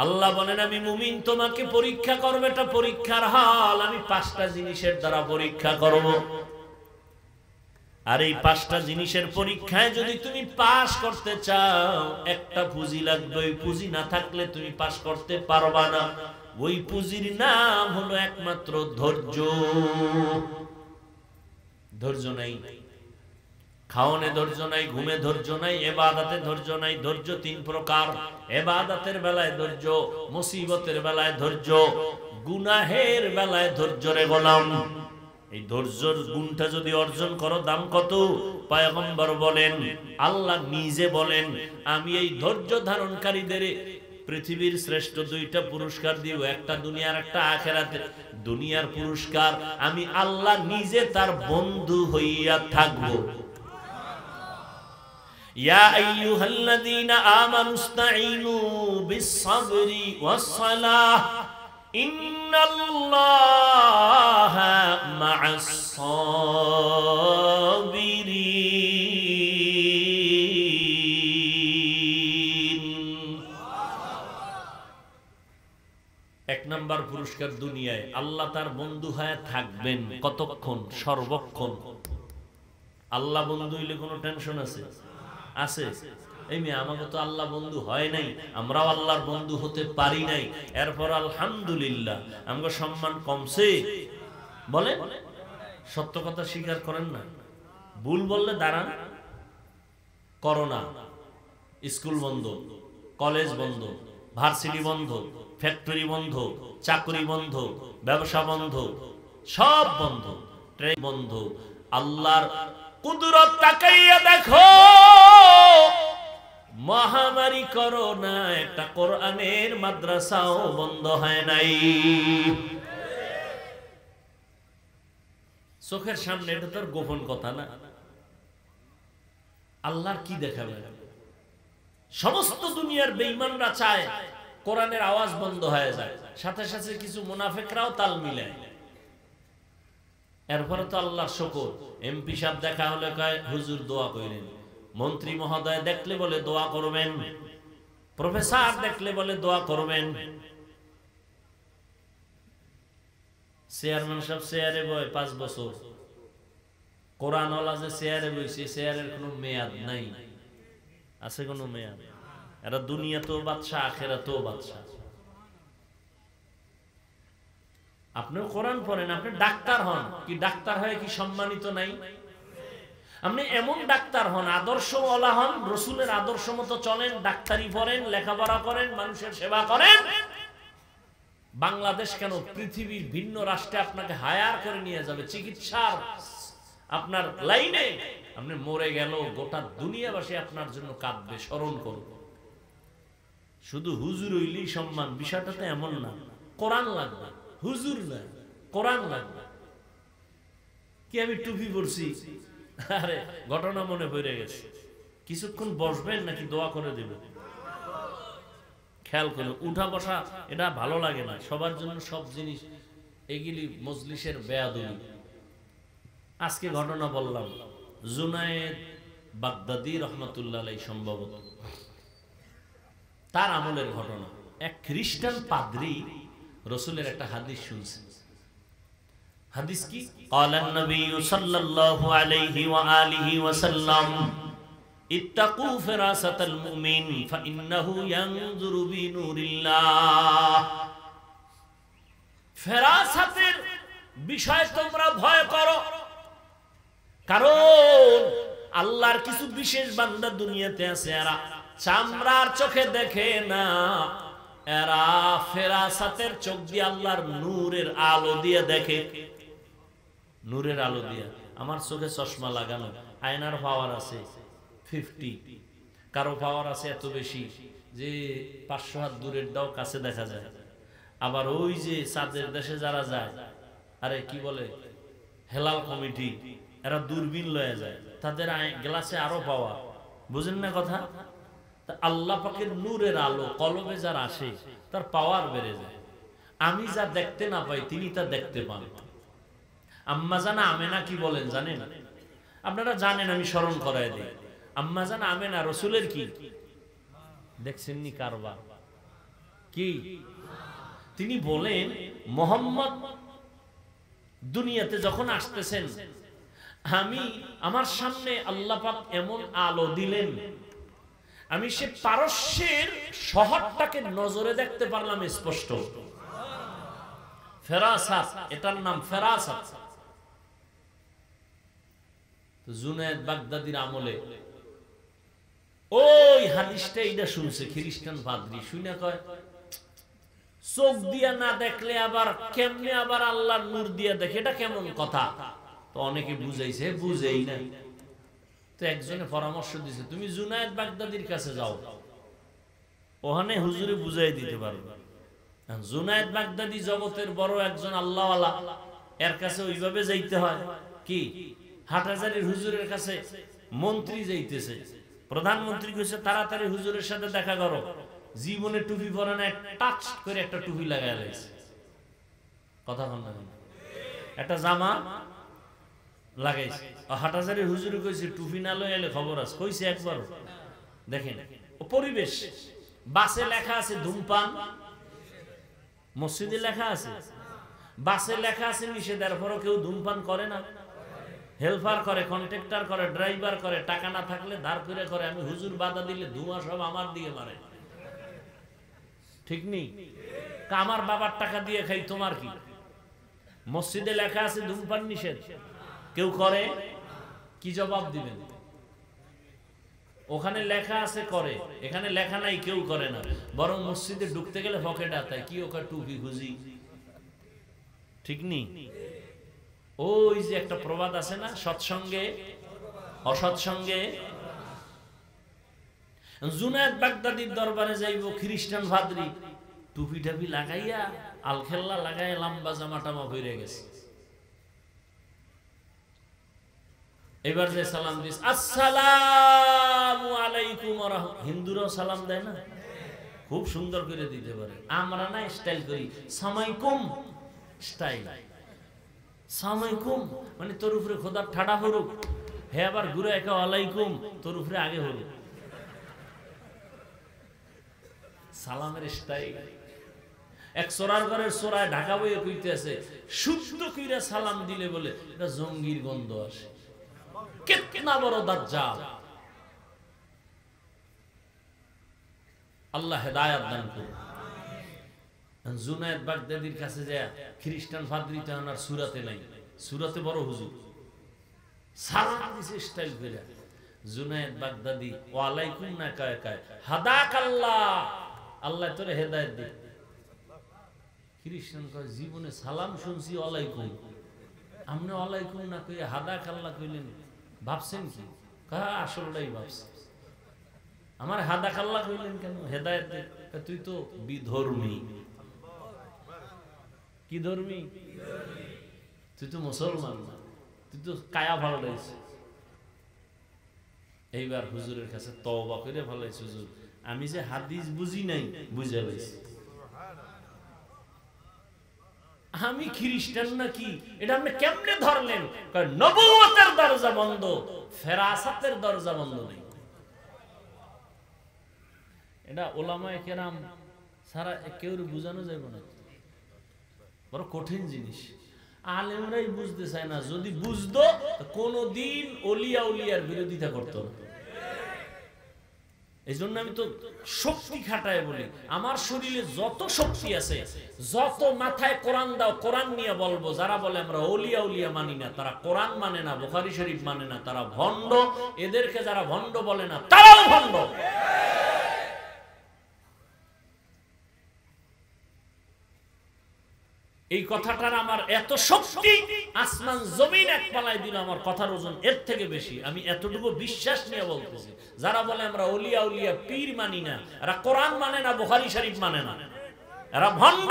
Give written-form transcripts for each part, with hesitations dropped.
আল্লাহ বলেন আমি মুমিন তোমাকে পরীক্ষা করব, এটা পরীক্ষার হাল। আমি 5টা জিনিসের দ্বারা পরীক্ষা করব, আর এই 5টা জিনিসের পরীক্ষায় যদি তুমি পাস করতে চাও, একটা পুঁজি লাগবে। ওই পুঁজি না থাকলে তুমি পাস করতে পারবা না। ওই পুঁজির নাম হলো একমাত্র ধৈর্য। ধৈর্য নাই, খাওয়ানে ধৈর্য নাই, ঘুমে ধৈর্য নাই, ইবাদতে ধৈর্য নাই। ধৈর্য 3 প্রকার। ইবাদতের বেলায় ধৈর্য, মুসিবতের বেলায় ধৈর্য, গুনাহের বেলায় ধৈর্য রে গোলাম। এই ধৈর্যের গুণটা যদি অর্জন করো, দাম কত? পয়গম্বর বলেন, আল্লাহ নিজে বলেন, আমি এই ধৈর্য ধারণকারীদের পৃথিবীর শ্রেষ্ঠ 2টা পুরস্কার দিব, একটা দুনিয়ার, একটা আখিরাতের। দুনিয়ার পুরস্কার আমি আল্লাহ নিজে তার বন্ধু হইয়া থাকবো। ইয়া আইয়ুহাল্লাযীনা আমানুস্তাঈনু বিস-সাবরি ওয়াস-সালাহ ইন্নাল্লাহা মা'আস-সাবিরিন। 1 নাম্বার পুরস্কার দুনিয়ায় আল্লাহ তার বন্ধু হয়ে থাকবেন। কতক্ষণ? সর্বক্ষণ। আল্লাহ বন্ধু হইলে কোনো টেনশন আছে? আছে? এই মেয়ে আমাকে তো আল্লাহ বন্ধু হয় নাই, আমরাও আল্লাহর বন্ধু হতে পারি নাই। এরপর আলহামদুলিল্লাহ আমাকে সম্মান কমছে। বলে সত্য কথা স্বীকার করেন না, ভুল বললে দাঁড়ান। করোনা, স্কুল বন্ধ, কলেজ বন্ধ, ভার্সিটি বন্ধ, ফ্যাক্টরি বন্ধ, চাকরি বন্ধ, ব্যবসা বন্ধ, সব বন্ধ, ট্রেন বন্ধ। আল্লাহর কুদরত তাকাইয়া দেখো, মহামারী করোনা একটা কোরআনের মাদ্রাসাও বন্ধ হয় নাই। চোখের সামনে, এটা তোর গোপন কথা না। আল্লাহর কি দেখাবে? সমস্ত দুনিয়ার বেঈমানরা চায় কোরআনের আওয়াজ বন্ধ হয়ে যায়, সাথে সাথে কিছু মুনাফিকরাও তাল মিলায়। এরপরে তো আল্লাহর শুকর, এমপি সাহেব দেখা হলে কয় হুজুর দোয়া করেন, মন্ত্রী মহোদয় দেখলে বলে দোয়া করবেন, প্রফেসর দেখলে বলে দোয়া করবেন, চেয়ারম্যান সাহেব চেয়ারে বয় 5 বছর, কোরআনওয়ালা যে চেয়ারে বইছে চেয়ারের কোনো মেয়াদ নাই। আছে কোনো মেয়াদ? এরা দুনিয়াতেও বাদশা, আখিরাতেও বাদশা। আপনিও কোরআন পড়েন, আপনি ডাক্তার হন, কি ডাক্তার হয়ে কি সম্মানিত নাই? আপনি এমন ডাক্তার হন, আদর্শওয়ালা হন, রসুলের আদর্শ মতো চলেন, ডাক্তারি পড়েন, লেখাপড়া করেন, মানুষের সেবা করেন। বাংলাদেশ কেন, পৃথিবীর ভিন্ন রাষ্ট্রে আপনাকে হায়ার করে নিয়ে যাবে চিকিৎসার আপনার লাইনে। আপনি মরে গেল গোটা দুনিয়াবাসী আপনার জন্য কাঁদবে, স্মরণ করবে। শুধু হুজুর হইলেই সম্মান, বিষয়টা তো এমন না। কোরআন লাগবে, হুজুর না, কোরআন লাগবে। কি আমি টুপি পরছি, আরে ঘটনা মনে পড়ে গেছে। কিছুক্ষণ বসবেন নাকি দোয়া করে দেবেন? খেয়াল করুন, উঠা বসা এটা ভালো লাগে না সবার জন্য। সব জিনিস এগুলি মজলিসের বেয়াদবি। আজকে ঘটনা বললাম, জুনায়েদ বাগদাদি রহমাতুল্লাহ আলাইহি, সম্ভবত তার আমলের ঘটনা। এক খ্রিস্টান পাদ্রী রসুলের একটা হাদিস শুনছে। হাদিস কি? ক্বালান নবী সাল্লাল্লাহু আলাইহি ওয়া আলিহি ওয়া সাল্লাম ইত্তাকু ফিরাসাতাল মুমিন ফাইন্নাহু ইয়ানজুরু বিনুরিল্লাহ। ফিরাসাতের বিষয় তোমরা ভয় করো, কারণ আল্লাহর কিছু বিশেষ বান্দা দুনিয়াতে আছে, এরা চামড়ার চোখে দেখে না, এরা ফেরাসাতের চোখ দিয়ে আল্লাহর নূরের আলো দিয়ে দেখে। নূরের আলো দিয়ে। আমার চোখে চশমা লাগানো, আয়নার পাওয়ার আছে 50, কারো পাওয়ার আছে এত বেশি যে 500 হাত দূরের দাও কাছে দেখা যায়। আবার ওই যে চাঁদের দেশে যারা যায়, আরে কি বলে হেলাল কমিটি, এরা দূরবীন লয়ে যায়, তাদের গ্লাসে আরো পাওয়ার। বুঝেন না কথা? আল্লাহ পাকের নূরের আলো কলবে যার আসে তার পাওয়ার বেড়ে যায়। আমি যা দেখতে না পাই তিনি তা দেখতে পান। আম্মা জানা আমেনা কি বলেন জানেন? আপনারা জানেন, আমি স্মরণ করায় দিই। আম্মা জানা আমেনা রসুলের কি দেখছেননি কারবার? কি? তিনি বলেন মুহাম্মদ দুনিয়াতে যখন আসতেছেন, আমি আমার সামনে আল্লাহ পাক এমন আলো দিলেন, আমি সে পারস্যের শহরটাকে নজরে দেখতে পারলাম স্পষ্ট। ফেরাসাত, এটার নাম ফেরাসাত। তো জুনায়েদ বাগদাদির আমলে ওই হাদিসটা এইটা শুনছে খ্রিস্টান পাদ্রী, শুনে কয় চোখ দিয়া না দেখলে আবার কেমনে আবার আল্লাহর নূর দিয়া দেখে, এটা কেমন কথা? তো অনেকে বুঝাইছে, বুঝেই না। তো একজনে পরামর্শ দিছে, তুমি জুনায়েদ বাগদাদির কাছে যাও, ওখানে হুজুরে বুঝাই দিতে পারবে। জুনায়েদ বাগদাদি জগতের বড় একজন আল্লাহওয়ালা, এর কাছে ওইভাবে যাইতে হয় কি? হাটহাজারীর হুজুরের কাছে মন্ত্রী যাইতেছে, প্রধানমন্ত্রী কইছে তাড়াতাড়ি হুজুরের সাথে দেখা করো। জীবনে টুপি পরে না, টাচ করে একটা টুপি লাগাই লাইছে। কথা বল না, একটা জামা লাগাইছে। হাটহাজারীর হুজুরে কইছে টুপি না লই এলে খবর আছে, কইছে একবার। দেখেন ও পরিবেশ, বাসে লেখা আছে ধূমপান, মসজিদে লেখা আছে, বাসে লেখা আছে নিষেধ, এরপরও কেউ ধূমপান করে না। হেল্পার করে, কন্ট্রাক্টর করে, ড্রাইভার করে, টাকা না থাকলে ধার করে করে। আমি হুজুর বাধা দিলে ধোঁয়া সব আমার দিয়ে মারে, ঠিক নেই? আমার বাবার টাকা দিয়ে খাই, তোমার কি? মসজিদে লেখা আছে ধূমপান নিষেধ, কেউ করে, কি জবাব দিবেন? ওখানে লেখা আছে করে, এখানে লেখা নাই, কেউ করে না। বরং মসজিদে ঢুকতে গেলে পকেট আতায় কি ওকে টুপি খুঁজি, ঠিক নেই? ওই যে একটা প্রবাদ আছে না, সৎসঙ্গে অসৎসঙ্গে। জুনায়েদ বাগদাদির দরবারে যাইব খ্রিস্টান ভাদ্রি, টুপি টাপি লাগাইয়া আলখেল্লা লাগাইয়া লম্বা জামা টামা পরে গেছে। এবার যে সালাম দিস, আসসালামু আলাইকুম ওয়া রাহমাতুল্লাহ, হিন্দুরাও সালাম দেয় না? খুব সুন্দর করে দিতে পারে। আমরা না স্টাইল করি, সামাইকুম স্টাইল। সামাইকুম মানে তোর উপরে খোদার ঠাডা হরুক, হে আবার ঘুরে একা আলাইকুম, তোর উপরে আগে হরুক। সালামের স্টাইল। এক সোরার ঘরের সোরায় ঢাকা বইয়ে কইতে আছে, শুদ্ধ কইরা সালাম দিলে বলে এটা জঙ্গির গন্ধ আসে। কেতনা বড় দাজ্জাল! আল্লাহ হেদায়েত দান করুন। জুনায়েদ বাগদাদির কাছে যায় খ্রিস্টান পাদ্রীতে আনার সুরাতে নাই, সুরাতে বড় হুজুর সালাম দিছে স্টাইল করে। জুনায়েদ বাগদাদি ওয়ালাইকুম না কয় কয় হাদাক আল্লাহ, আল্লাহ তোরে হেদায়েত দিক। খ্রিস্টান কয় জীবনে সালাম শুনছি ওয়ালাইকুম, আপনি ওয়ালাইকুম না কইয়া হাদাক আল্লাহ কইলেন, ভাবছেন কি? আসলেই ভাবছি। আমার হাদাক আল্লাহ কইলেন কেন? হেদায়েত দিক। তুই তো বিধর্মী। কি ধর্মী? তুই তো মুসলমান না, তুই তো কায়া ভালাইছিস। এইবার হুজুরের কাছে তওবা করে ভালাইছি, হুজুর আমি যে হাদিস বুঝি নাই, বুঝে লাইছি। আমি খ্রিস্টান নাকি এটা আপনি কেমনে ধরলেন? নবুয়তের দরজা বন্ধ, ফেরাসাতের দরজা বন্ধ নেই। এটা ওলামায়ে কেরাম সারা কেউ বুঝানো যাবে না, বড় কঠিন জিনিস। আলেমরাই বুঝতে চায় না, যদি বুঝতো কোনদিন ওলিয়া উলিয়ার বিরোধিতা করতো না। এই জন্য আমি তো শক্তি খাটায় বলি, আমার শরীরে যত শক্তি আছে, যত মাথায় কোরআন দাও কোরআন নিয়ে বলবো। যারা বলে আমরা ওলিয়া উলিয়া মানি না, তারা কোরআন মানে না, বুখারী শরীফ মানে না, তারা ভণ্ড। এদেরকে যারা ভণ্ড বলে না, তারাও ভণ্ড। এই কথাটার আমার এত শক্তি, আসমান জমিন এক পালায় দিল, আমার কথার ওজন এর থেকে বেশি। আমি এতটুকু বিশ্বাস নিয়ে বলতেছি, যারা বলে আমরা ওলিয়া উলিয়া পীর মানি না, এরা কোরআন মানে না, বুখারী শরীফ মানে না, এরা ভণ্ড।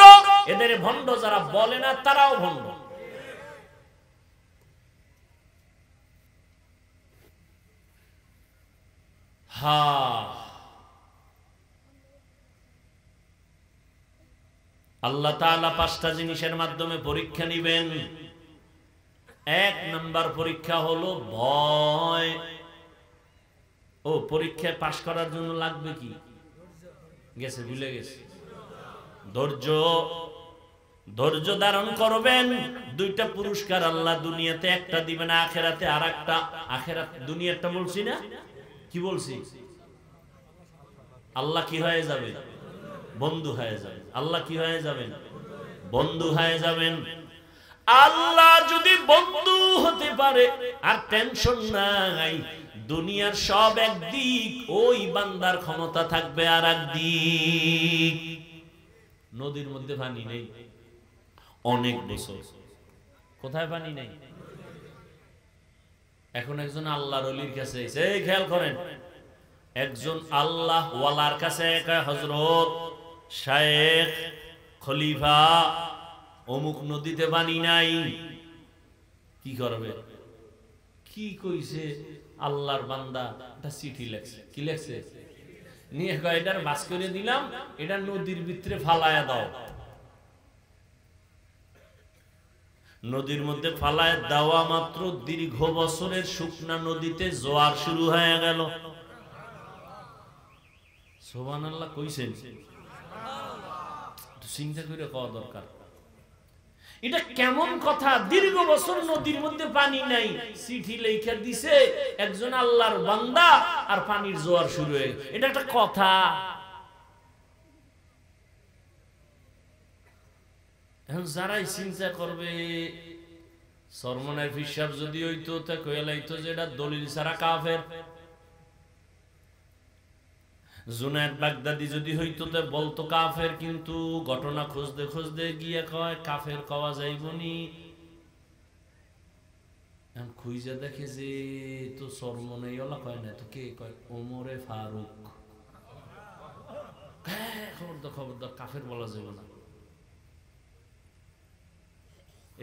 এদের ভণ্ড যারা বলে না, তারাও ভণ্ড। আল্লাহ তাআলা পাঁচটা জিনিসের মাধ্যমে পরীক্ষা নিবেন। এক নাম্বার পরীক্ষা হলো ভয়। ও পরীক্ষায় পাশ করার জন্য লাগবে কি? গেছে, ভুলে গেছে। ধৈর্য ধৈর্য ধারণ করবেন, দুইটা পুরস্কার আল্লাহ দুনিয়াতে একটা দিবেন, আখিরাতে আরেকটা। আখিরাত দুনিয়াটা বলছি না, কি বলছি? আল্লাহ কি হয়ে যাবে? বন্ধু হয়ে যাবেন। আল্লাহ কি হয়ে যাবেন? বন্ধু হয়ে যাবেন। আল্লাহ যদি বন্ধু হতে পারে আর টেনশন নাই, দুনিয়ার সব একদিক, ওই বান্দার ক্ষমতা থাকবে আর একদিক। নদীর মধ্যে পানি নেই অনেক বছর, কোথায় পানি নেই? এখন একজন আল্লাহর ওলির কাছে এসে, খেয়াল করেন, একজন আল্লাহ ওয়ালার কাছে, হযরত, শায়েখ, খলিফা, অমুক নদীতে পানি নাই, কি করবে? কি কইছে? আল্লাহর বান্দা একটা চিঠি লেখছে। কি লেখছে? নিয়ে কয় এটার বাস করে দিলাম, এটা নদীর ভিতরে ফালায়া দাও। নদীর মধ্যে ফালায় দেওয়া মাত্র দীর্ঘ বছরের শুকনা নদীতে জোয়ার শুরু হয়ে গেল। সুবহানাল্লাহ কইছেন? চিন্তা করে কওয়া দরকার। এটা কেমন কথা? দীর্ঘ বছর নদীর মধ্যে পানি নাই, চিঠি লেখা দিছে একজন আল্লাহর বান্দা, আর পানির জোয়ার শুরু হয়ে গেল। এটা একটা কথা? এখন যারাই চিন্তা করবে, সরমনের হিসাব যদি হইতো তা কইয়া লাইতো যে এটা দলিল ছাড়া কাফের। জুনায়েদ বাগদাদি যদি হইতো তা বলতো কাফের, কিন্তু ঘটনা খুঁজতে খুঁজতে গিয়ে কয় কাফের কওয়া যাইবনি। এখন খুঁজে দেখে যে তো সরমনে ওলা কয় না, তো কে কয়? ওমরে ফারুক। খবরদার খবরদার, কাফের বলা যাবে না।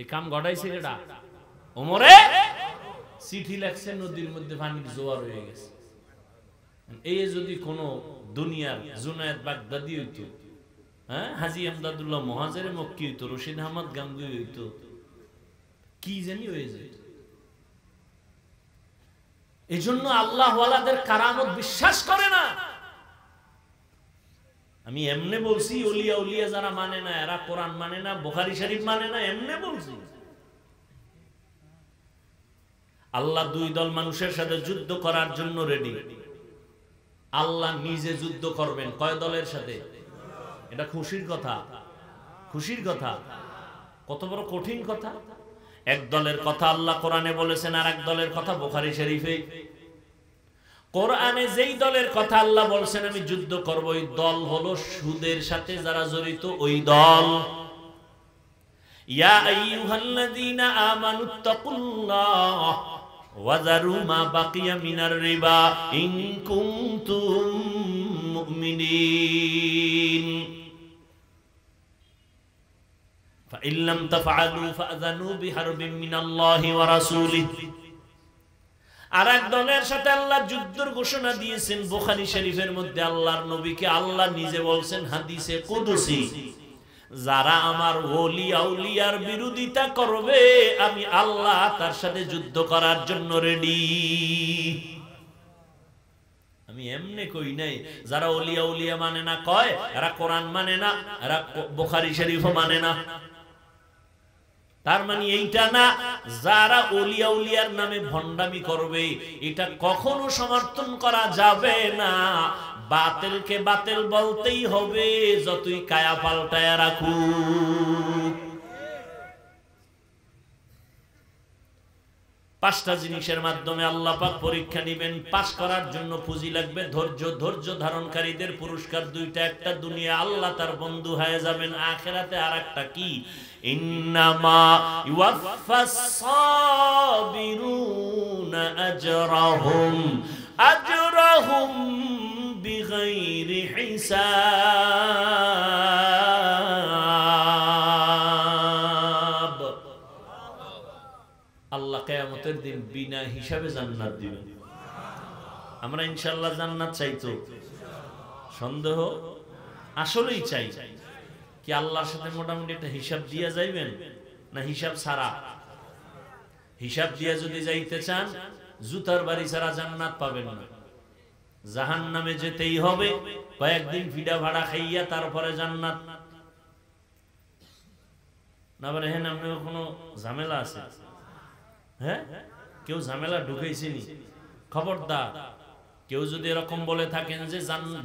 এই কাম ঘটাইছে কেডা? ওমরে চিঠি লেখছে, নদীর মধ্যে পানির জোয়ার হয়ে গেছে। এই যদি কোন দুনিয়ার জুনায়েদ বাগদাদি হইতো, হ্যাঁ, হাজী আমদাদুল্লাহ মুহাজিরে মক্কি হইতো, রশিদ আহমদ গাঙ্গুই হইতো, কি জানি হয়ে যেত। এই জন্য আল্লাহ ওয়ালাদের কারামত বিশ্বাস করে না। আমি এমনে বলছি, ওলিয়া উলিয়া যারা মানে না, এরা কোরআন মানে না, বুখারী শরীফ মানে না, এমনে বলছি। আল্লাহ দুই দল মানুষের সাথে যুদ্ধ করার জন্য রেডি। আল্লাহ নিজে যুদ্ধ করবেন কয় দলের সাথে? এটা খুশির কথা, খুশির কথা। কত বড় কঠিন কথা! এক দলের কথা আল্লাহ কোরআনে বলেছেন, আর এক দলের কথা বুখারী শরীফে। কোরআনে যেই দলের কথা আল্লাহ বলছেন আমি যুদ্ধ করব, ওই দল হলো সুদের সাথে যারা জড়িত, ওই দল। ইয়া আইয়ুহাল্লাযীনা আমানুত্তাকুল্লাহ ওয়াযারু মা বাকিয়া মিনার রিবা ইন কুনতুম মুমিনিন ফাইন লাম তাফআলু ফাআযানু বিহারবিন মিনাল্লাহি ওয়া রাসূলিহি। আর এক দলের সাথে আল্লাহ যুদ্ধের ঘোষণা দিয়েছেন বুখারী শরীফের মধ্যে। আল্লাহর নবীকে আল্লাহ নিজে বলছেন হাদিসে কুদসি, যারা আমার ওলি আউলিয়ার বিরোধিতা করবে আমি আল্লাহ তার সাথে যুদ্ধ করার জন্য রেডি। আমি এমনি কই নাই যারা ওলি আউলিয়া মানে না কয় এরা কোরআন মানে না, এরা বুখারী শরীফও মানে না। তার মানে এইটা না, যারা ওলিয়া উলিয়ার নামে ভণ্ডামি করবে এটা কখনো সমর্থন করা যাবে না। বাতিলকে বাতিল বলতেই হবে, যতই কায়া পাল্টায়া রাখুক। পাঁচটা জিনিসের মাধ্যমে আল্লাহ পাক পরীক্ষা নেবেন। পাস করার জন্য পুঁজি লাগবে ধৈর্য। ধৈর্য ধারণকারীদের পুরস্কার দুইটা, একটা দুনিয়া আল্লাহ তার বন্ধু হয়ে যাবেন, আখিরাতে আরেকটা কি? ইন্নামা ইউয়াফাস সাবিরুনা আজরাহুম বিগাইরি হিসাব। আল্লাহ কিয়ামতের দিন বিনা হিসাবে জান্নাত দিবেন। আমরা ইনশাআল্লাহ জান্নাত চাই তো? সন্দেহ? আসলেই চাই। কি আল্লাহর সাথে মোটামুটি একটা হিসাব দিয়ে যাইবেন না হিসাব ছাড়া? হিসাব দিয়ে যদি যাইতে চান জুতার বাড়ি ছাড়া জান্নাত পাবেন না, জাহান্নামে যেতেই হবে। কয়েকদিন ফিডা ভাড়া খাইয়া তারপরে জান্নাত। না বলে হ্যাঁ আপনার কোনো ঝামেলা আছে? হ্যাঁ, কেউ ঝামেলা ঢুকাইছেনি? খবরদার, কেউ যদি এরকম বলে থাকেন যে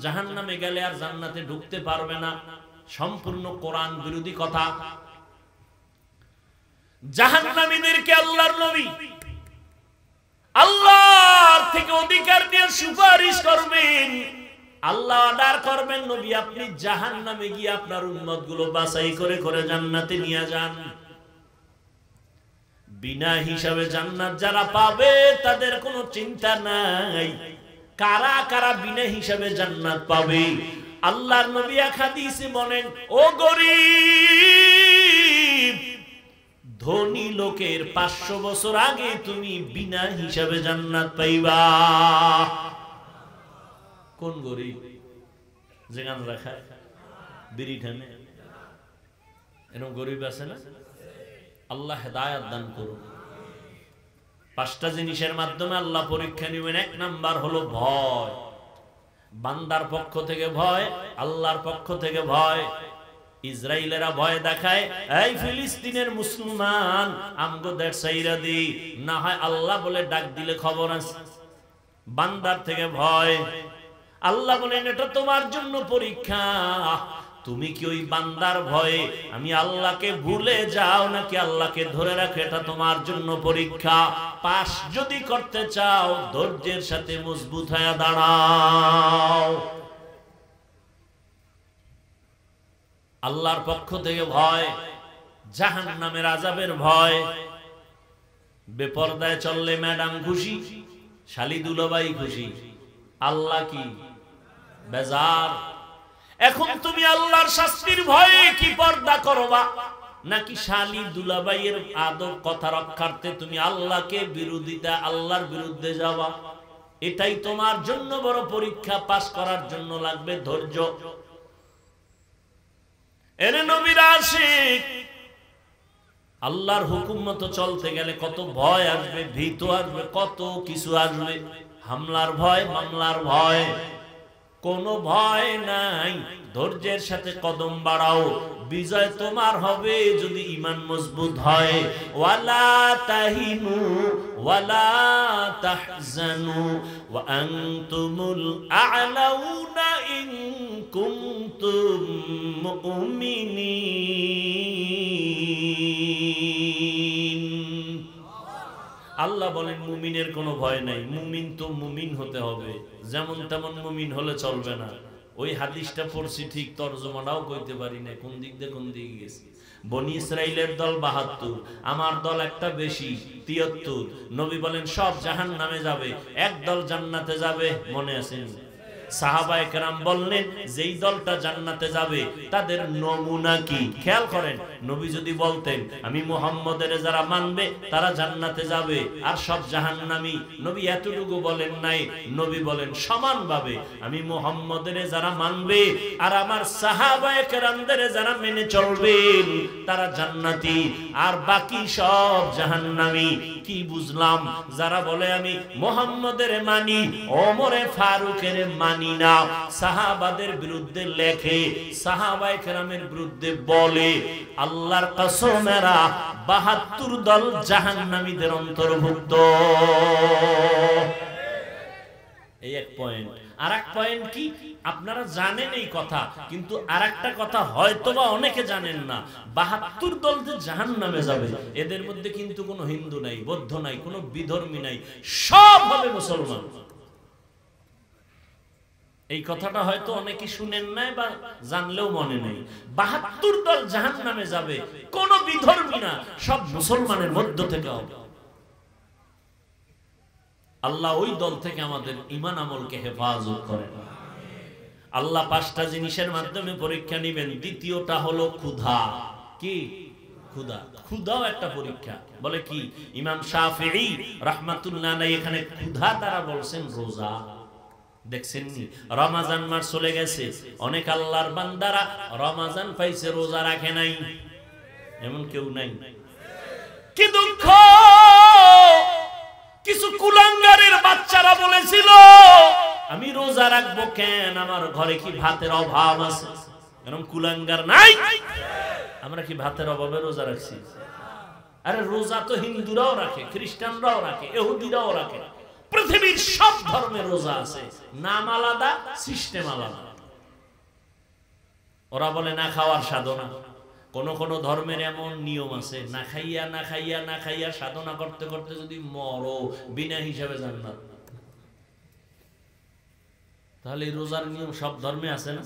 জাহান্নামে গেলে আর জান্নাতে ঢুকতে পারবে না, সম্পূর্ণ কোরআন বিরোধী কথা। জাহান্নামীদেরকে আল্লাহর নবী আল্লাহর থেকে অধিকার নিয়ে সুপারিশ করবেন। আল্লাহ অর্ডার করবেন, নবী আপনি জাহান্নামে গিয়ে আপনার উম্মতগুলো বাছাই করে করে জান্নাতে নিয়ে যান। বিনা হিসাবে জান্নাত যারা পাবে তাদের কোনো চিন্তা নাই। কারা কারা বিনা হিসাবে জান্নাত পাবে? আল্লাহর নবী এক হাদিসে বলেন, ও গরীব, ধনী লোকের 500 বছর আগে তুমি বিনা হিসাবে জান্নাত পাইবা। কোন গরীব? যেখান রাখা বিড়ি ঠানে, এরকম গরীব আছে না? আল্লাহ হেদায়েত দান করুন। 5টা জিনিসের মাধ্যমে আল্লাহ পরীক্ষা নেবেন। 1 নাম্বার হলো ভয়। বান্দার পক্ষ থেকে ভয়, আল্লাহর পক্ষ থেকে ভয়। ইসরায়েলেরা ভয় দেখায়, এই ফিলিস্তিনের মুসলমান আমগো দেশ ছাইরা দি, না হয় আল্লাহ বলে ডাক দিলে খবর আছে। বান্দার থেকে ভয়। আল্লাহ বলেন এটা তোমার জন্য পরীক্ষা। তুমি কি ওই বান্দার ভয়ে আমি আল্লাহকে ভুলে যাও নাকি আল্লাহকে ধরে রাখো? এটা তোমার জন্য পরীক্ষা। পাস যদি করতে চাও ধৈর্যের সাথে মজবুত হয়ে দাঁড়াও। আল্লাহর পক্ষ থেকে ভয়, জাহান্নামের আযাবের ভয়। বেপরদায় চললে ম্যাডাম খুশি, শালি দুলাভাই খুশি, আল্লাহ কি বেজার। এখন তুমি আল্লাহর শাস্তির ভয়ে কি পর্দা করবা, নাকি শালি দুলাভাইয়ের আদব কথা রক্ষার্থে তুমি আল্লাহকে বিরোধিতা, আল্লাহর বিরুদ্ধে যাবা? এটাই তোমার জন্য বড় পরীক্ষা। পাস করার জন্য লাগবে ধৈর্য। এরে নবীর আশিক, আল্লাহর হুকুম মতো চলতে গেলে কত ভয় আসবে, ভীত আসবে, কত কিছু আসবে। হামলার ভয়, মামলার ভয়, কোনো ভয় নাই। ধৈর্যের সাথে কদম বাড়াও, বিজয় তোমার হবে যদি ঈমান মজবুত হয়। ওয়ালা তাহিনু ওয়ালা তাহজানু ওয়া আনতুমুল আ'লাউনা ইন কুনতুম মুমিনিন। আল্লাহ বলেন মুমিনের কোনো ভয় নাই। মুমিন তো মুমিন হতে হবে, যেমন তেমন মুমিন হলে চলবে না। ওই হাদিসটা পড়ছি ঠিক, তরজমাটাও কইতে পারি না কোন দিক দিয়ে কোন দিকে গেছি। বনি ইসরাইলের দল 72, আমার দল একটা বেশি 73। নবী বলেন সব জাহান্নামে যাবে, এক দল জান্নাতে যাবে। মনে আছে? সাহাবায়ে কেরাম বললেন যেই দলটা জান্নাতে যাবে তাদের নমুনা কি? খেয়াল করেন, নবী যদি বলতেন আমি মুহাম্মদের যারা মানবে তারা জান্নাতে যাবে আর সব জাহান্নামী, নবী এতটুকু বলেন নাই। নবী বলেন সমানভাবে আমি মুহাম্মদের যারা মানবে আর আমার সাহাবায়ে কেরামদের যারা মেনে চলবেন তারা জান্নাতি আর বাকি সব জাহান্নামী। কি বুঝলাম? যারা বলে আমি মুহাম্মদের মানি, ওমরে ফারুকের মানি না, সাহাবাদের বিরুদ্ধে লেখে, সাহাবায়ে কেরামের বিরুদ্ধে বলে, আল্লাহর কসম এরা 72 দল জাহান্নামীদের অন্তর্ভুক্ত। এই এক পয়েন্ট। আর এক পয়েন্ট কি? আপনারা জানেন এই কথা, কিন্তু আর একটা কথা হয়তোবা অনেকে জানেন না। 72 দল যে জাহান্নামে যাবে এদের মধ্যে কিন্তু কোনো হিন্দু নাই, বৌদ্ধ নাই, কোনো বিধর্মী নাই, সব হবে মুসলমান। এই কথাটা হয়তো অনেকে শুনেন নাই বা জানলেও মনে নেই। 72 দল জাহান্নামে যাবে, কোনো বিধর্মী না, সব মুসলমানের মধ্য থেকে হবে। আল্লাহ ওই দল থেকে আমাদের ঈমান আমলকে হেফাজত করেন। আল্লাহ 5টা জিনিসের মাধ্যমে পরীক্ষা নেবেন। দ্বিতীয়টা হলো ক্ষুধা। কি? ক্ষুধা। ক্ষুধাও একটা পরীক্ষা। বলে কি? ইমাম শাফিঈ রাহমাতুল্লাহ আলাইহি এখানে ক্ষুধা দ্বারা বলছেন রোজা। দেখছেন নি? রমজান মাস চলে গেছে, অনেক আল্লাহর বান্দারা রমজান পাইছে, রোজা রাখে নাই। এমন কেউ নাই? কি দুঃখ! কিছু কুলাঙ্গারের বাচ্চারা বলেছিল আমি রোজা রাখবো কেন, আমার ঘরে কি ভাতের অভাব আছে? এরকম কুলাঙ্গার নাই? আমরা কি ভাতের অভাবে রোজা রাখছি? আরে রোজা তো হিন্দুরাও রাখে, খ্রিস্টানরাও রাখে, ইহুদিরাও রাখে। পৃথিবীর সব ধর্মে রোজা আছে, নাম আলাদা, সিস্টেম আলাদা। ওরা বলে না খাওয়ার সাধনা। কোন কোন ধর্মের এমন নিয়ম আছে, না খাইয়া না খাইয়া না খাইয়া সাধনা করতে করতে যদি মরো, বিনা হিসাবে জান্নাত। তাহলে এই রোজার নিয়ম সব ধর্মে আছে না?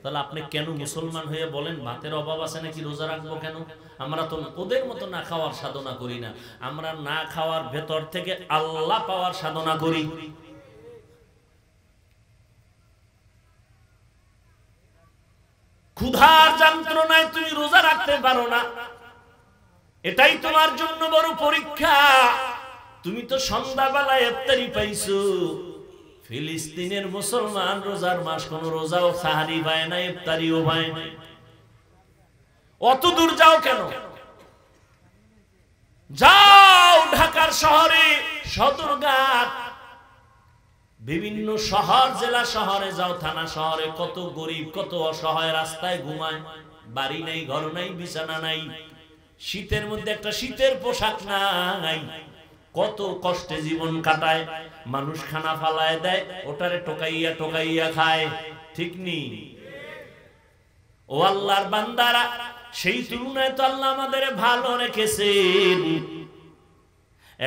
তাহলে আপনি কেন মুসলমান হয়ে বলেন ভাতের অভাব আছে নাকি রোজা রাখবো কেন? আমরা তো ওদের মতো না খাওয়ার সাধনা করি না, আমরা না খাওয়ার ভেতর থেকে আল্লাহ পাওয়ার সাধনা করি। ক্ষুধার যন্ত্রণায় তুমি রোজা রাখতে পারো না, এটাই তোমার জন্য বড় পরীক্ষা। তুমি তো সন্ধ্যাবেলায় ইফতারি পাইছো। ফিলিস্তিনের মুসলমান রোজার মাস কোন রোজাও সাহারি পায় না, ইফতারিও পায় না। অত দূর যাও কেন? যাও ঢাকার শহরে সদরঘাট, বিভিন্ন শহর জেলা শহরে যাও, থানা শহরে, কত গরিব কত অসহায় রাস্তায় ঘুমায়, বাড়ি নাই, ঘর নাই, বিছানা নাই, শীতের মধ্যে একটা শীতের পোশাক নাই, কত কষ্টে জীবন কাটায়। মানুষ খানা ফালায় দেয়, ওটারে টোকাইয়া টোকাইয়া খায়, ঠিক নি? ও আল্লাহর বান্দারা, সেই তুলনায় তো আল্লাহ আমাদের ভালো রেখেছেন।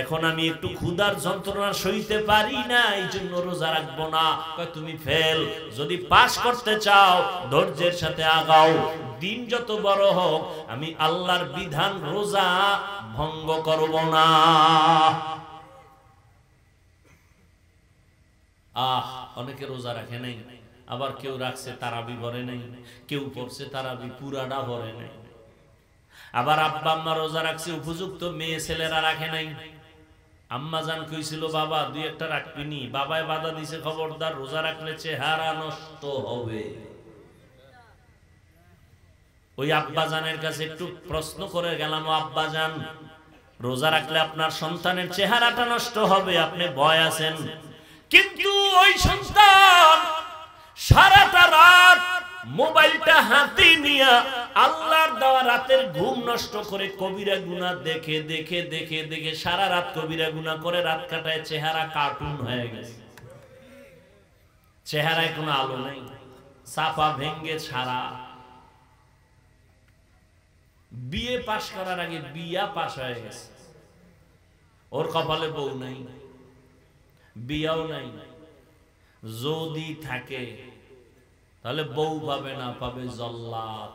এখন আমি একটু ক্ষুধার যন্ত্রণা সইতে পারি না, এই জন্য রোজা রাখবো না। তুমি ফেল। যদি পাস করতে চাও ধৈর্যের সাথে আগাও, দিন যত বড় হোক আমি আল্লাহর বিধান রোজা ভঙ্গ করব না। অনেকে রোজা রাখে নাই, আবার কেউ রাখছে তারাবি ভরে নাই, কেউ পড়ছে তারাবি পুরাটা ভরে নাই। আবার আব্বা আম্মা রোজা রাখছে, উপযুক্ত মেয়ে ছেলেরা রাখে নাই। আম্মা জান কইছিল বাবা দুই একটা রাখবিনি, বাবায় বাধা দিছে, খবরদার রোজা রাখলে চেহারা নষ্ট হবে। ওই আব্বা জানের কাছে একটু প্রশ্ন করে গেলাম, আব্বা জান রোজা রাখলে আপনার সন্তানের চেহারাটা নষ্ট হবে, আপনি ভয় আছেন। কিন্তু ওই সন্তান সারাটা রাত মোবাইলটা হাতে নিয়ে আল্লাহর দেওয়া রাতের ঘুম নষ্ট করে কবিরা গুনাহ দেখে দেখে দেখে দেখে সারা রাত কবিরা গুনাহ করে রাত কাটায়, চেহারা কার্টুন হয়ে গেছে, চেহারায় কোনো আলো নেই, সাফা ভেঙ্গে ছাড়া। বিয়ে পাশ করার আগে বিয়া পাশ হয়ে গেছে, ওর কপালে বউ নাই, বিয়াও নাই। যদি থাকে তাহলে বউ পাবে না, পাবে জল্লাদ।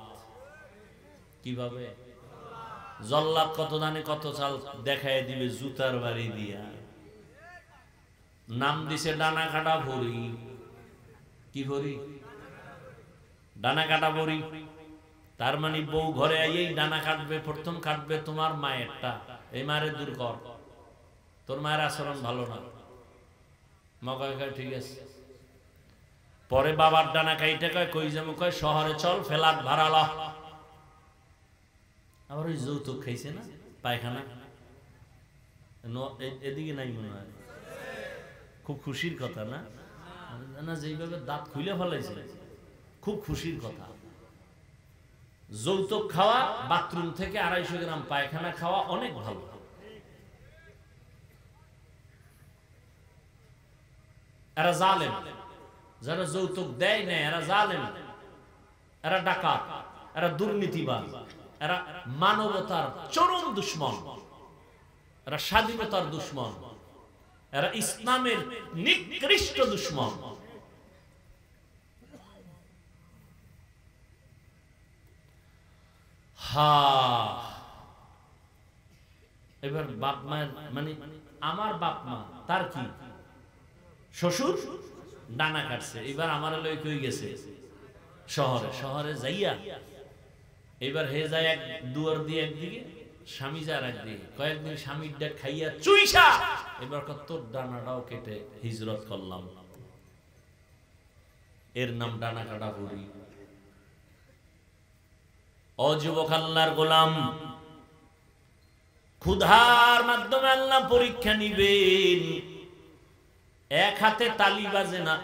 কিভাবে? জল্লাদ কত দানে কত চাল দেখায় দিবে জুতার বাড়ি দিয়া। নাম দিছে ডানা কাটা ভরি। কি ভরি? ডানা কাটা ভরি। তার মানে বউ ঘরে আইয়েই ডানা কাটবে, প্রথম কাটবে তোমার মায়েরটা। এই মায়ের দূর কর, তোর মায়ের আচরণ ভালো না। মা কয় ঠিক আছে। পরে বাবার ডানা কাইটা কয় কই যাবো, কয় শহরে চল, ফ্ল্যাট ভাড়া ল। আবার ওই যৌতুক খাইছে না, পায়খানা এদিকে নাই মনে হয়। খুব খুশির কথা না? না, যেইভাবে দাঁত খুলে ফেলাইছে, খুব খুশির কথা। যৌতুক খাওয়া, বাথরুম থেকে 250 গ্রাম পায়খানা খাওয়া অনেক ভালো। এরা জালেম, যারা যৌতুক দেয় না এরা জালেম, এরা ডাকাত, এরা দুর্নীতিবাজ, এরা মানবতার চরম দুশ্মন, এরা স্বাধীনতার দুশ্মন, এরা ইসলামের নিকৃষ্ট দুশ্মন। এবার বাপ মায়ের মানে আমার বাপ মা, তার কি শ্বশুর ডানা কাটছে, এবার আমার লই কই গেছে শহরে। শহরে যাইয়া এবার হে যায় এক দুয়ার দিয়ে একদিকে, স্বামী যার একদিকে, কয়েকদিন স্বামীর ডাক খাইয়া চুইসা এবার কত ডানাটাও কেটে হিজরত করলাম। এর নাম ডানা কাটা বুড়ি। ও যুবক আল্লাহর গোলাম, ক্ষুধার মাধ্যমে আল্লাহ পরীক্ষা নিবেন। এক হাতে তালি বাজে না,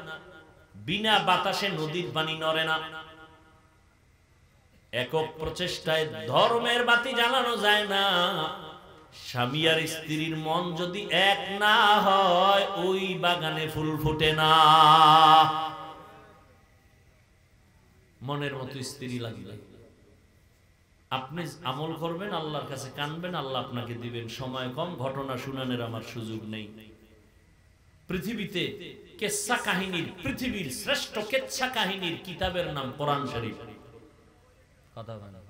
বিনা বাতাসে নদীর পানি নড়ে না। একক প্রচেষ্টায় ধর্মের বাতি জ্বালানো যায় না। স্বামী আর স্ত্রীর মন যদি এক না হয় ওই বাগানে ফুল ফোটে না। মনের মতো স্ত্রী লাগবে, আপনি আমল করবেন, আল্লাহর কাছে কানবেন, আল্লাহ আপনাকে দিবেন। সময় কম, ঘটনা শুনানোর আমার সুযোগ নেই। পৃথিবীতে কেচ্ছা কাহিনীর, পৃথিবীর শ্রেষ্ঠ কেচ্ছা কাহিনীর কিতাবের নাম কোরআন শরীফ। কথা বলেন,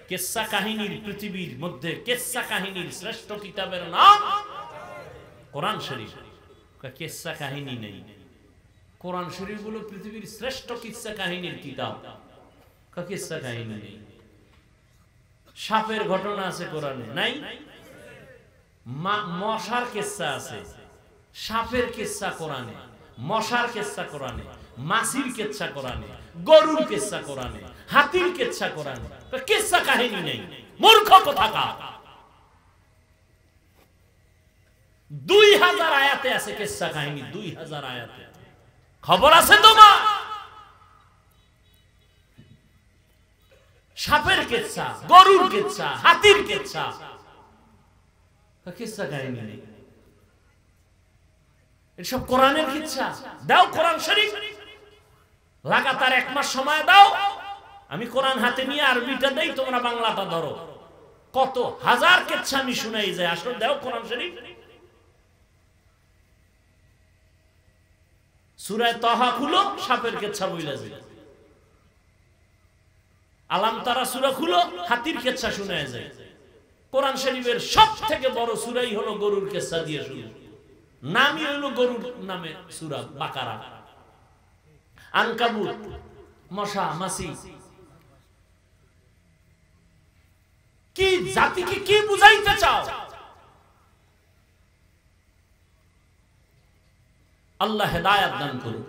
কেচ্ছা কাহিনীর, পৃথিবীর মধ্যে কেচ্ছা কাহিনীর শ্রেষ্ঠ কিতাবের নাম কোরআন শরীফ। কেচ্ছা কাহিনী নেই, কোরআন শরীফ হলো পৃথিবীর শ্রেষ্ঠ কিচ্ছা কাহিনীর কিতাব। কিচ্ছা কাহিনী নেই। সাপের ঘটনা আছে কোরআনে, নাই? মশার কেচ্ছা আছে, সাপের কেচ্ছা কোরআনে, মশার কেচ্ছা কোরআনে, মাছির কেচ্ছা কোরআনে, গরুর কেচ্ছা কোরআনে, হাতির কেচ্ছা কোরআনে। কেচ্ছা কাহিনী নেই, মূর্খ কোথাকার। 2000 আয়াতে আছে কেচ্ছা কাহিনী, 2000 আয়াতে। খবর আছে তোমার? সাপের কেচ্ছা, গরুর কেচ্ছা, হাতির কেচ্ছা, কেচ্ছা কাহিনী নেই। এসব কোরআনের কিচ্ছা। দাও কোরআন শরীফ, লাগাতার 1 মাস সময় দাও, আমি কোরআন হাতে নিয়ে আরবিটা দেই, তোমরা বাংলাটা ধরো। কত হাজার কিচ্ছা আমি শুনাই যায়। আসলে দাও কোরআন শরীফ। সূরা তাহা খুলো, সাপের কিচ্ছা বইলা যায়। আলাম তারা সূরা খুলো, হাতির কিচ্ছা শোনা যায়। কোরআন শরীফের সবথেকে বড় সূরাই হলো গরুর কিচ্ছা দিয়ে শুরু। নামই হলো গরুর নামে সূরা বাকারা। আনকাবুত, মশা, মাছি। কি জাতিকে কি বুঝাইতে চাও? আল্লাহ হেদায়েত দান করুন।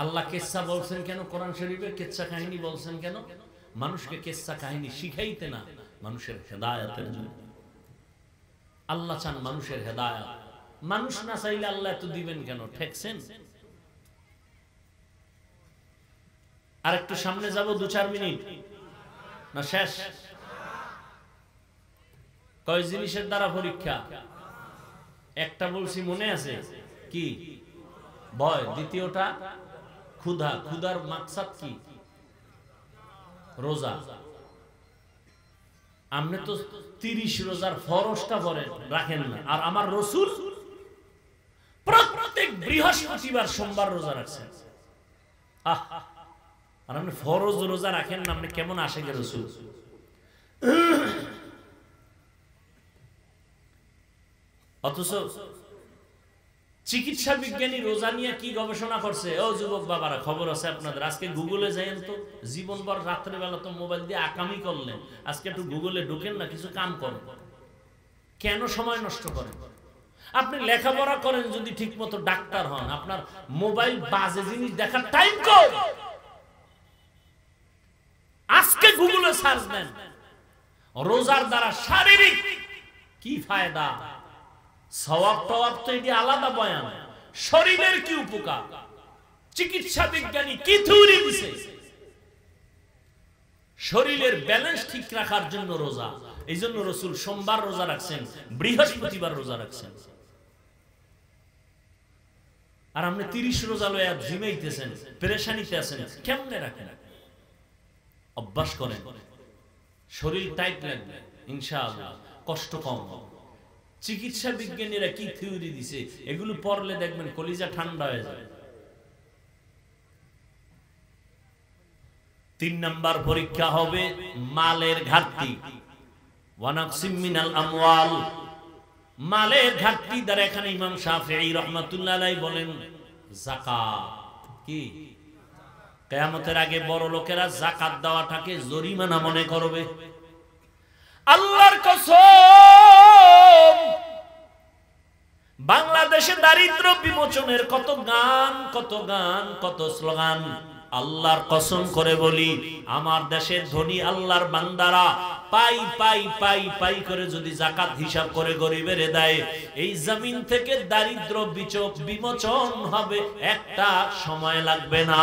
আল্লাহ কিচ্ছা বলছেন কেন কোরআন শরীফে? কিচ্ছা কাহিনী বলছেন কেন? মানুষকে কিচ্ছা কাহিনী শিখাইতে না, মানুষের হেদায়েতের জন্য। আল্লাহ চান মানুষের হেদায়েত। মানুষ না চাইলে আল্লাহ এত দিবেন কেন? ঠেকছেন? আর একটু সামনে যাব, 2-4 মিনিট না শেষ? কয় জিনিসের দ্বারা পরীক্ষা? একটা বলছি মনে আছে কি? ভয়। দ্বিতীয়টা ক্ষুধা। ক্ষুধার মাকসাদ কি? রোজা। আপনি তো 30 রোজার ফরজটা পড়েন, রাখেন না। আর আমার রাসূল প্রত্যেক বৃহস্পতিবার, সোমবার রোজা রাখছেন। আর আপনি ফরজ রোজা রাখেন না, আপনি কেমন আশিক রাসূল? অথচ চিকিৎসা বিজ্ঞানী রোজা নিয়ে কি গবেষণা করছে? ও যুবক বাবারা, খবর আছে আপনাদের। আজকে গুগলে যাইেন তো, জীবনভর রাত্রে বেলা তো মোবাইল দিয়ে আকামি করলেন, আজকে একটু গুগলে ঢুকেন না, কিছু কাম করেন। কেন সময় নষ্ট করেন? আপনি লেখাপড়া করেন যদি ঠিক মতো, ডাক্তার হন, আপনার মোবাইল বাজে জিনিস দেখার টাইম কই? আজকে গুগলে সার্চ দেন, রোজার দ্বারা শারীরিক কি ফায়দা, সওয়াব টওয়াব তো এটি আলাদা বয়ান, শরীরের কি উপকার, চিকিৎসা বিজ্ঞানী কি থিওরি দিছে। শরীরের ব্যালেন্স ঠিক রাখার জন্য রোজা। এই জন্য রাসূল সোমবার রোজা রাখছেন, বৃহস্পতিবার রোজা রাখছেন। আর আপনি 30 রোজা লয়া জিমাইতেছেন, পেরেশানিতে আছেন। কেমনে রাখেন? অভ্যাস করেন, শরীর টাইট লাগবে, ইনশাআল্লাহ কষ্ট কম হবে। চিকিৎসা বিজ্ঞানীরা কি থিওরি দিছে, এগুলো পড়লে দেখবেন কলিজা ঠান্ডা হয়ে যায়। 3 নাম্বার পরীক্ষা হবে মালের ঘাটতি। ওয়ানাকসিম মিনাল আমওয়াল, মালের ঘাটতি দ্বারা এখানে ইমাম শাফিঈ রাহমাতুল্লাহ আলাইহি বলেন যাকাত। কি? কিয়ামতের আগে বড় লোকেরা যাকাত দেওয়াটাকে জরিমানা মনে করবে। আল্লাহর কসম, বাংলাদেশে দারিদ্র বিমোচনের কত গান, কত গান, কত স্লোগান। আল্লাহর কসম করে বলি, আমার দেশের ধনী আল্লাহর বান্দারা পাই পাই পাই পাই করে যদি যাকাত হিসাব করে গরিবের দেয়, এই জমিন থেকে দারিদ্র বিমোচন হবে, একটা সময় লাগবে না।